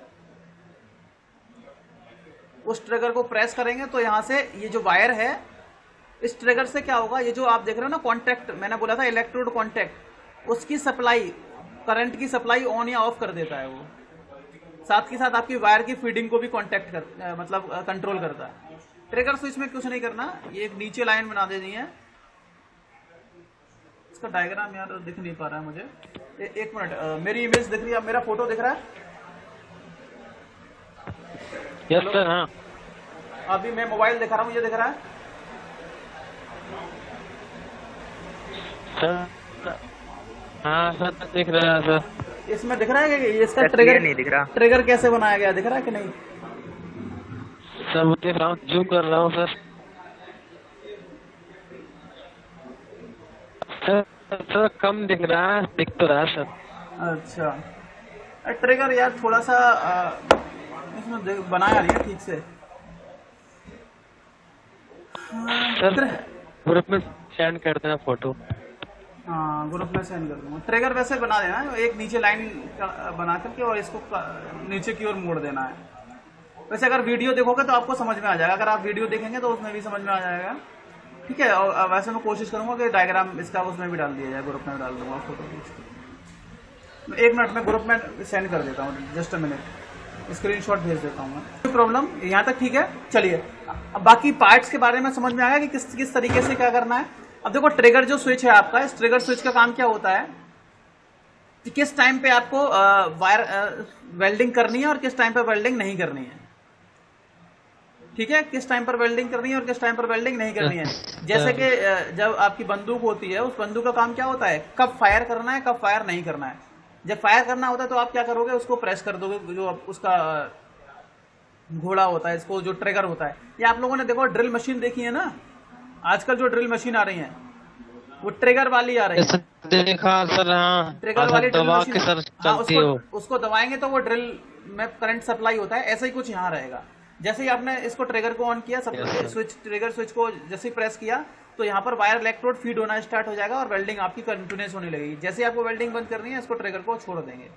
उस ट्रिगर को प्रेस करेंगे तो यहाँ से ये जो वायर है, इस ट्रिगर से क्या होगा, ये जो आप देख रहे हो ना कॉन्टैक्ट, मैंने बोला था इलेक्ट्रोड कॉन्टैक्ट, उसकी सप्लाई, करंट की सप्लाई ऑन या ऑफ कर देता है वो। साथ के साथ आपकी वायर की फीडिंग को भी कॉन्टैक्ट मतलब कंट्रोल करता है। ट्रिगर स्विच में कुछ नहीं करना, ये एक नीचे लाइन बना देनी है। इसका डायग्राम यार दिख नहीं पा रहा है मुझे, एक मिनट, मेरी इमेज दिख रही है, मेरा फोटो दिख रहा है? Yes sir. हाँ अभी मैं मोबाइल दिखा रहा हूँ, ये दिख रहा है? सर। हाँ सर दिख रहा है सर। इसमें दिख रहा है कि इसका सर ट्रिगर क्लियर नहीं दिख रहा। ट्रिगर कैसे बनाया गया, दिख रहा है कि नहीं? सर वो देख रहा हूँ, जूम कर रहा हूँ सर। सर कम दिख रहा है, दिख तो रहा है सर। अच्छा, ट्रिगर यार थोड़ा सा इसमें बनाया नहीं है ठीक से। सर ग्रुप में सेंड कर देना फोटो। हाँ, ग्रुप में सेंड कर दूंगा। ट्रिगर वैसे बना देना है, एक नीचे लाइन बना करके और इसको नीचे की ओर मोड़ देना है। वैसे अगर वीडियो देखोगे तो आपको समझ में आ जाएगा, अगर आप वीडियो देखेंगे तो उसमें भी समझ में आ जाएगा, ठीक है। और वैसे मैं कोशिश करूंगा कि डायग्राम इसका उसमें भी डाल दिया जाए, ग्रुप में डाल दूंगा फोटो खींच के। एक मिनट में ग्रुप में सेंड कर देता हूँ, जस्ट अ मिनट, स्क्रीनशॉट भेज देता हूँ। कोई प्रॉब्लम यहाँ तक ठीक है? चलिए, अब बाकी पार्ट्स के बारे में समझ में आया कि किस किस तरीके से क्या करना है। अब देखो, ट्रिगर जो स्विच है आपका, इस ट्रिगर स्विच का काम क्या होता है कि किस टाइम पे आपको वायर वेल्डिंग करनी है और किस टाइम पे वेल्डिंग नहीं करनी है, ठीक है। किस टाइम पर वेल्डिंग करनी है और किस टाइम पर वेल्डिंग नहीं करनी है। जैसे कि जब आपकी बंदूक होती है, उस बंदूक का काम क्या होता है, कब फायर करना है, कब फायर नहीं करना है। जब फायर करना होता है तो आप क्या करोगे, उसको प्रेस कर दोगे, जो उसका घोड़ा होता है, इसको जो ट्रिगर होता है। ये आप लोगों ने देखो ड्रिल मशीन देखी है ना, आजकल जो ड्रिल मशीन आ रही है वो ट्रिगर वाली आ रही है। देखा सर। हाँ ट्रिगर वाली ड्रिल दबा मशीन, के सर हाँ, चलती हो। उसको दबाएंगे तो वो ड्रिल में करंट सप्लाई होता है। ऐसा ही कुछ यहाँ रहेगा। जैसे ही आपने इसको ट्रिगर को ऑन किया, स्विच, ट्रिगर स्विच को जैसे ही प्रेस किया तो यहाँ पर वायर इलेक्ट्रोड फीड होना स्टार्ट हो जाएगा और वेल्डिंग आपकी कंटिन्यूस होने लगेगी। जैसे ही आपको वेल्डिंग बंद करनी है, इसको ट्रिगर को छोड़ देंगे,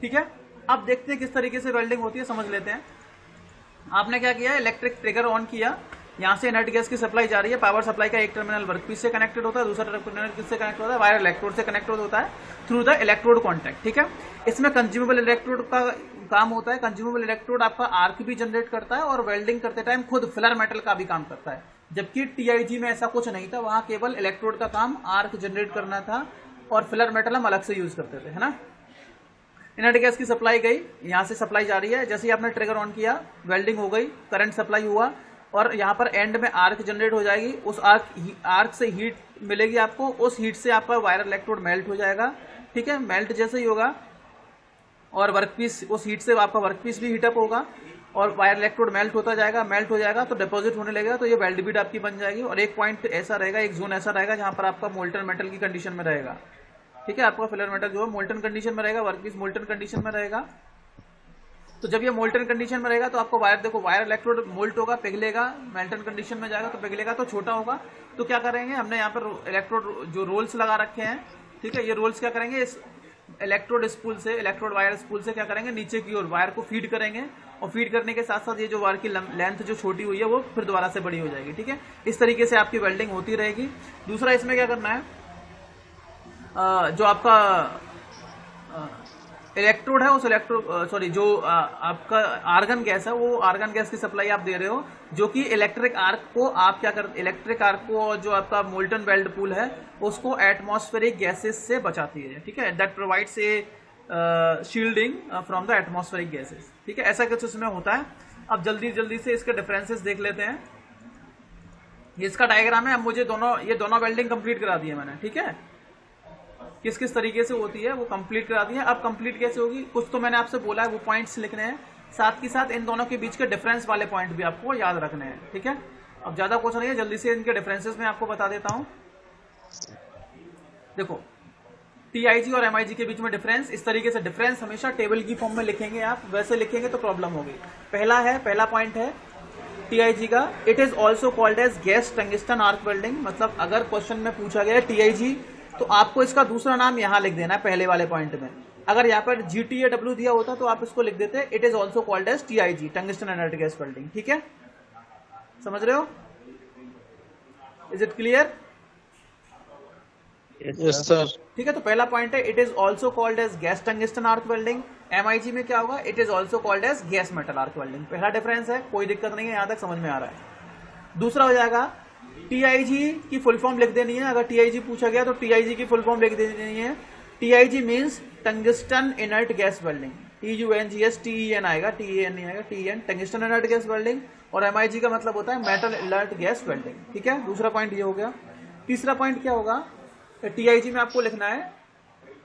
ठीक है। अब देखते हैं किस तरीके से वेल्डिंग होती है, समझ लेते हैं। आपने क्या किया, इलेक्ट्रिक ट्रिगर ऑन किया, यहाँ से इनर्ट गैस की सप्लाई जा रही है। पावर सप्लाई का एक टर्मिनल वर्कपीस से कनेक्टेड होता है, दूसरा टर्मिनल किससे कनेक्ट होता है, वायर इलेक्ट्रोड से कनेक्ट होता है थ्रू द इलेक्ट्रोड कॉन्टैक्ट, ठीक है। इसमें कंज्यूमेबल इलेक्ट्रोड का काम होता है। कंज्यूमेबल इलेक्ट्रोड आपका आर्क भी जनरेट करता है और वेल्डिंग करते टाइम खुद फिलर मेटल का भी काम करता है। जबकि टीआईजी में ऐसा कुछ नहीं था, वहां केवल इलेक्ट्रोड का काम आर्क जनरेट करना था और फिलर मेटल हम अलग से यूज करते थे, है ना। इनर्ट गैस की सप्लाई गई, यहाँ से सप्लाई जा रही है। जैसे ही आपने ट्रिगर ऑन किया, वेल्डिंग हो गई, करंट सप्लाई हुआ और यहाँ पर एंड में आर्क जनरेट हो जाएगी। उस आर्क से हीट मिलेगी आपको, उस हीट से आपका वायर इलेक्ट्रोड मेल्ट हो जाएगा, ठीक है। मेल्ट जैसे ही होगा और वर्कपीस, उस हीट से आपका वर्कपीस भी हीटअप होगा और वायर इलेक्ट्रोड मेल्ट होता जाएगा। मेल्ट हो जाएगा तो डिपॉजिट होने लगेगा, तो ये वेल्ड बीड आपकी बन जाएगी। और एक पॉइंट ऐसा रहेगा, एक जोन ऐसा रहेगा जहां पर आपका मोल्टन मेटल की कंडीशन में रहेगा, ठीक है। आपका फिलर मेटल जो है मोल्टन कंडीशन में रहेगा, वर्कपीस मोल्टन कंडीशन में रहेगा। तो जब ये मोल्टन कंडीशन में रहेगा तो आपको वायर, देखो वायर इलेक्ट्रोड मोल्ट होगा, पिघलेगा, मेल्टन कंडीशन में जाएगा तो पिघलेगा, तो छोटा होगा। तो क्या करेंगे, हमने यहाँ पर इलेक्ट्रोड जो रोल्स लगा रखे हैं, ठीक है। ये रोल्स क्या करेंगे, इस इलेक्ट्रोड स्पूल से, इलेक्ट्रोड वायर स्पूल से क्या करेंगे, नीचे की ओर वायर को फीड करेंगे और फीड करने के साथ साथ ये जो वायर की लेंथ जो छोटी हुई है वो फिर दोबारा से बड़ी हो जाएगी, ठीक है। इस तरीके से आपकी वेल्डिंग होती रहेगी। दूसरा इसमें क्या करना है, जो आपका इलेक्ट्रोड है, उस जो आपका आर्गन गैस है, वो आर्गन गैस की सप्लाई आप दे रहे हो, जो कि इलेक्ट्रिक आर्क को आप क्या कर, इलेक्ट्रिक आर्क को और जो आपका मोल्टन वेल्ड पूल है उसको एटमॉस्फेरिक गैसेस से बचाती है, ठीक है। That provides a shielding from the atmospheric gases, ठीक है। ऐसा कुछ इसमें होता है। अब जल्दी जल्दी से इसके डिफरेंसेस देख लेते हैं। ये इसका डायग्राम है। अब मुझे ये दोनों वेल्डिंग कंप्लीट करा दी है मैंने, ठीक है। किस किस तरीके से होती है वो कंप्लीट करा दी है। अब कंप्लीट कैसे होगी, कुछ तो मैंने आपसे बोला है, वो पॉइंट्स लिखने हैं। साथ ही साथ इन दोनों के बीच के डिफरेंस वाले पॉइंट भी आपको याद रखने हैं, ठीक है। अब ज्यादा क्वेश्चन नहीं है, जल्दी से इनके डिफरेंसेस में आपको बता देता हूं। देखो टीआईजी और एमआईजी के बीच में डिफरेंस, इस तरीके से डिफरेंस हमेशा टेबल की फॉर्म में लिखेंगे आप, वैसे लिखेंगे तो प्रॉब्लम होगी। पहला पॉइंट है टीआईजी का, it is also called as gas tungsten arc welding. मतलब अगर क्वेश्चन में पूछा गया टीआईजी तो आपको इसका दूसरा नाम यहां लिख देना है पहले वाले पॉइंट में। अगर यहाँ पर GTAW दिया होता तो आप इसको लिख देते it is also called as TIG, tungsten inert gas welding, ठीक है। समझ रहे हो? Is it clear? Yes sir. ठीक है, तो पहला पॉइंट है it is also called as gas tungsten arc welding. MIG में क्या होगा? It is also called as gas metal arc welding. पहला डिफरेंस है, कोई दिक्कत नहीं है, यहां तक समझ में आ रहा है। दूसरा हो जाएगा टीआईजी की फुल फॉर्म लिख देनी है। अगर टीआईजी पूछा गया तो टीआईजी की फुल फॉर्म लिख देनी है। TIG means tungsten inert gas welding, TUNGS, TEN आएगा, TEN नहीं आएगा, TEN, tungsten inert gas welding. और एमआईजी का मतलब होता है मेटल इनर्ट गैस वेल्डिंग, ठीक है। दूसरा पॉइंट ये हो गया। तीसरा पॉइंट क्या होगा? टीआईजी में आपको लिखना है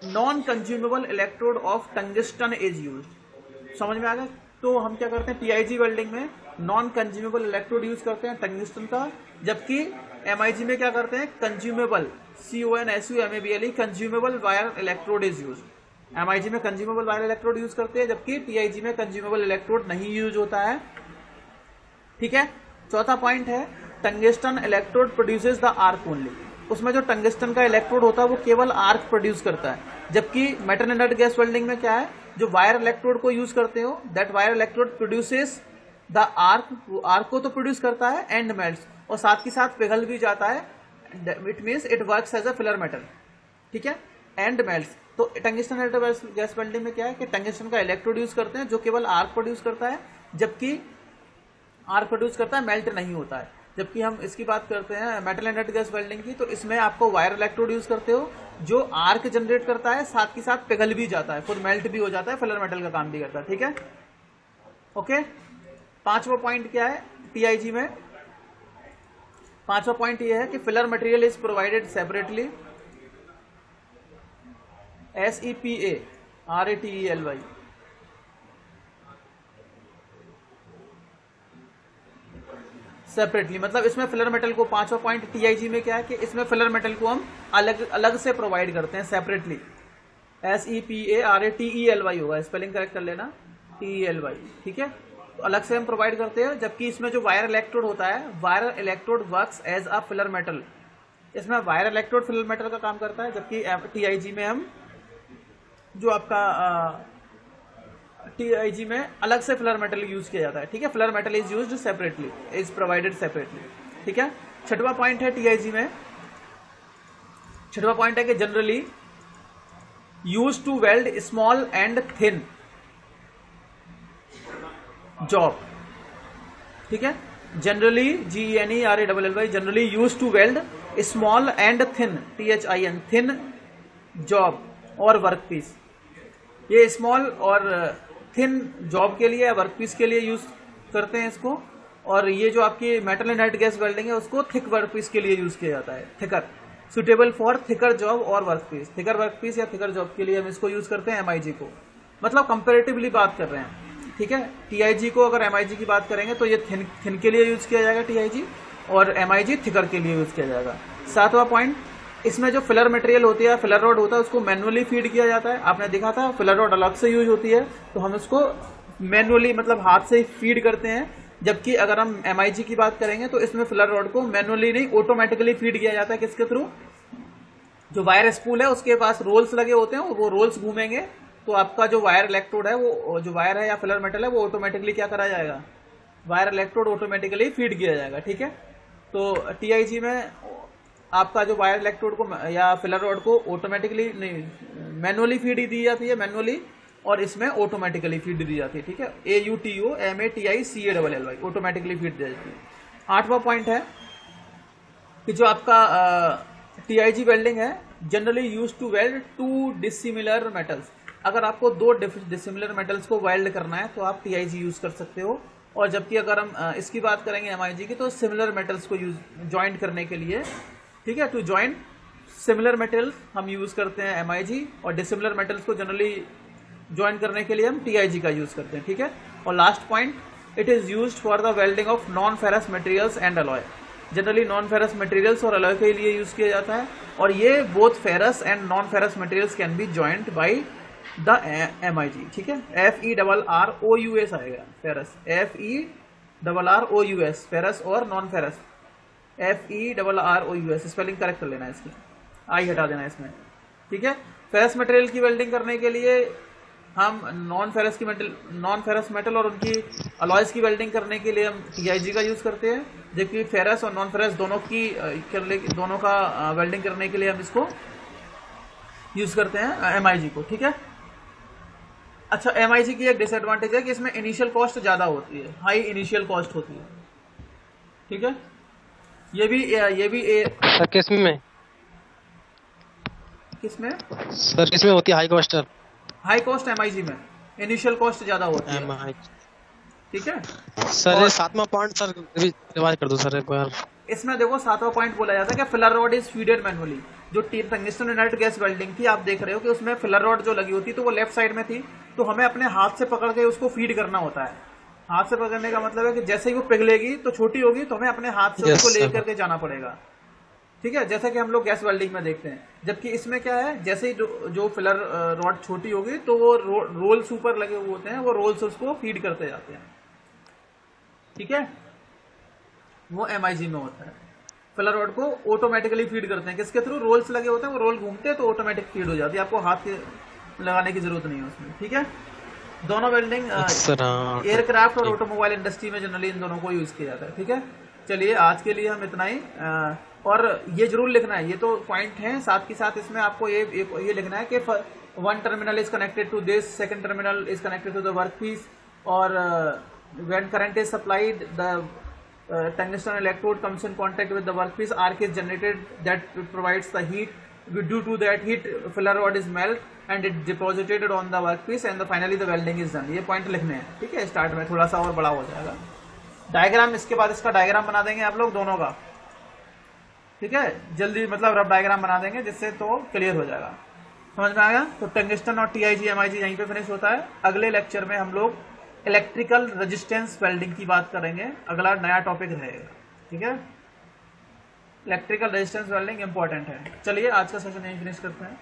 non consumable electrode of tungsten is used. समझ में आ गया? तो हम क्या करते हैं टीआईजी वेल्डिंग में नॉन कंज्यूमेबल इलेक्ट्रोड यूज करते हैं टंगिस्टन का, जबकि एमआईजी में क्या करते हैं consumable, CONSUMABLE, consumable wire electrode is use. MIG में कंज्यूमेबल वायर इलेक्ट्रोड यूज करते हैं, जबकि टीआईजी में कंज्यूमेबल इलेक्ट्रोड नहीं यूज होता है, ठीक है। चौथा पॉइंट है tungsten electrode produces the arc only. उसमें जो टंगिस्टन का इलेक्ट्रोड होता है वो केवल आर्क प्रोड्यूस करता है, जबकि मेटल इनर्ट गैस वेल्डिंग में क्या है, जो वायर इलेक्ट्रोड को यूज करते हो that wire electrode produces the arc, arc को तो प्रोड्यूस करता है एंड मेल्ट्स, और साथ ही साथ पिघल भी जाता है। It means it works as a filler metal, ठीक है, एंड मेल्ट्स। तो टंगिस्टन इनर्ट गैस वेल्डिंग में क्या है कि टंगिस्टन का इलेक्ट्रोड यूज करते हैं जो केवल आर्क प्रोड्यूस करता है, जबकि आर्क प्रोड्यूस करता है, मेल्ट नहीं होता है। जबकि हम इसकी बात करते हैं मेटल इनर्ट गैस वेल्डिंग की, तो इसमें आपको वायर इलेक्ट्रोड यूज करते हो जो आर्क जनरेट करता है, साथ ही साथ पिघल भी जाता है, खुद मेल्ट भी हो जाता है, फिलर मेटल का काम भी करता है, ठीक है। ओके, पांचवा पॉइंट क्या है टीआईजी में? पांचवा पॉइंट ये है कि filler material is provided separately, SEPA RATELY, separately. मतलब इसमें फिलर मेटल को, पांचवा पॉइंट टीआईजी में क्या है कि इसमें फिलर मेटल को हम अलग अलग से प्रोवाइड करते हैं, सेपरेटली। SEPA RATELY होगा, स्पेलिंग करेक्ट कर लेना, TELY, ठीक है। तो अलग से हम प्रोवाइड करते हैं, जबकि इसमें जो वायर इलेक्ट्रोड होता है, wire electrode works as a filler metal. इसमें वायर इलेक्ट्रोड फिलर मेटल का काम करता है, जबकि टीआईजी में हम जो आपका टीआईजी में अलग से फिलर मेटल यूज किया जाता है, ठीक है। Filler metal is used separately, is provided separately, ठीक है। छठवां पॉइंट है टीआईजी में, छठवां पॉइंट है कि generally use to weld small and thin job, ठीक है। Generally GENERALLY, generally use to weld small and thin, THIN, thin job और वर्कपीस। ये स्मॉल और थिन जॉब के लिए या वर्कपीस के लिए यूज करते हैं इसको, और ये जो आपकी मेटल इनर्ट गैस वेल्डिंग है उसको थिक वर्कपीस के लिए यूज किया जाता है, thicker, suitable for thicker job और वर्कपीस। थिकर वर्कपीस या थिकर जॉब के लिए हम इसको यूज करते हैं एमआईजी को, मतलब कंपेरेटिवली बात कर रहे हैं, ठीक है। टीआईजी को अगर एमआईजी की बात करेंगे तो ये थिन के लिए यूज किया जाएगा टीआईजी, और एमआईजी थिकर के लिए यूज किया जाएगा। सातवां पॉइंट, इसमें जो फिलर मटेरियल होती है, फिलर रॉड होता है, उसको मैनुअली फीड किया जाता है। आपने देखा था फिलर रॉड अलग से यूज होती है, तो हम उसको मैनुअली मतलब हाथ से फीड करते हैं, जबकि अगर हम एमआईजी की बात करेंगे तो इसमें फिलर रॉड को मैनुअली नहीं ऑटोमेटिकली फीड किया जाता है। किसके थ्रू? जो वायर स्पूल है उसके पास रोल्स लगे होते हैं, वो रोल्स घूमेंगे तो आपका जो वायर इलेक्ट्रोड है, वो जो वायर है या फिलर मेटल है, वो ऑटोमेटिकली क्या करा जाएगा, वायर इलेक्ट्रोड ऑटोमेटिकली फीड किया जाएगा, ठीक है। तो टीआईजी में आपका जो वायर इलेक्ट्रोड को या फिलर रॉड को ऑटोमेटिकली नहीं, मैनुअली फीड दी जाती है, मैनुअली, और इसमें ऑटोमेटिकली फीड दी जाती है, ठीक है। AUTOMATICALLY, ऑटोमेटिकली फीड दी जाती है। आठवां पॉइंट है कि जो आपका टीआईजी वेल्डिंग है generally use to weld two dissimilar metals. अगर आपको दो डिसिमिलर मेटल्स को वेल्ड करना है तो आप टीआईजी यूज कर सकते हो, और जबकि अगर हम इसकी बात करेंगे एमआईजी की, तो सिमिलर मेटल्स को ज्वाइंट करने के लिए, ठीक है, टू ज्वाइन सिमिलर मेटल्स हम यूज करते हैं एमआईजी, और डिसिमिलर मेटल्स को जनरली ज्वाइन करने के लिए हम TIG का यूज करते हैं, ठीक है। और last point, it is used for the welding of non ferrous materials and alloy. Generally non ferrous materials और अलॉय के लिए यूज किया जाता है, और ये both ferrous and non ferrous materials can be joint by the MIG, ठीक है। FERROUS आएगा फेरस, FERROUS फेरस और non ferrous, FERROUS spelling correct कर लेना इसकी, आई हटा देना इसमें, ठीक है। फेरस मटेरियल की वेल्डिंग करने के लिए हम नॉन फेरस मेटल और उनकी अलॉयज की वेल्डिंग करने के लिए हम TIG का यूज करते हैं, जबकि फेरस और नॉन फेरस दोनों का वेल्डिंग करने के लिए हम इसको यूज करते हैं MIG को, ठीक है। अच्छा, MIG की एक डिसएडवांटेज है कि इसमें इनिशियल कॉस्ट ज्यादा होती है, हाई इनिशियल कॉस्ट होती है, ठीक है। ये भी सर किसमें सर किसमें होती है high cost? High cost MIG में इनिशियल कॉस्ट ज्यादा होती है, ठीक है सर। ये 7वां पॉइंट सर रिवाइज कर दो सर एक बार। इसमें देखो 7वां पॉइंट बोला जाता है कि filler rod is feeded manually. जो टंगस्टन इनर्ट गैस वेल्डिंग थी, आप देख रहे हो कि उसमें फिलर रॉड जो लगी होती तो वो लेफ्ट साइड में थी, तो हमें अपने हाथ से पकड़ के उसको फीड करना होता है। हाथ से पकड़ने का मतलब है कि जैसे ही वो पिघलेगी तो छोटी होगी, तो हमें अपने हाथ से उसको लेकर के जाना पड़ेगा, ठीक है, जैसा कि हम लोग गैस वेल्डिंग में देखते हैं। जबकि इसमें क्या है, जैसे ही जो फिलर रॉड छोटी होगी तो वो रोल्स ऊपर लगे हुए होते हैं, वो रोल्स उसको फीड करते जाते हैं, ठीक है। वो MIG में होता है, फिलर रॉड को ऑटोमेटिकली फीड करते हैं, किसके थ्रू? रोल्स लगे होते हैं, वो रोल घूमते हैं तो ऑटोमेटिक फीड हो जाती है, आपको हाथ के लगाने की जरूरत नहीं है उसमें, ठीक है। दोनों वेल्डिंग एयरक्राफ्ट और ऑटोमोबाइल इंडस्ट्री में जनरली इन दोनों को यूज किया जाता है, ठीक है। चलिए आज के लिए हम इतना ही, और ये जरूर लिखना है, ये तो पॉइंट है, साथ के साथ इसमें आपको ये लिखना है कि one terminal is connected to this, second terminal is connected to the workpiece, और when current is supplied the tungsten electrode comes in contact with the workpiece, arc is generated that provides the heat. Due to that heat, filler rod is melt and it deposited on the workpiece, and finally the welding is done. ये point लिखने हैं, ठीक है। Start में थोड़ा सा और बड़ा हो जाएगा डायग्राम, इसके बाद इसका डायग्राम बना देंगे आप लोग दोनों का, ठीक है। जल्दी मतलब रफ डायग्राम बना देंगे जिससे तो क्लियर हो जाएगा, समझ में आएगा। तो टंगस्टन और TIG MIG यहीं पे फिनिश होता है। अगले लेक्चर में हम लोग इलेक्ट्रिकल रेजिस्टेंस वेल्डिंग की बात करेंगे, अगला नया टॉपिक रहेगा, ठीक है। इलेक्ट्रिकल रेजिस्टेंस वेल्डिंग इंपॉर्टेंट है। चलिए आज का सेशन यहीं फिनिश करते हैं।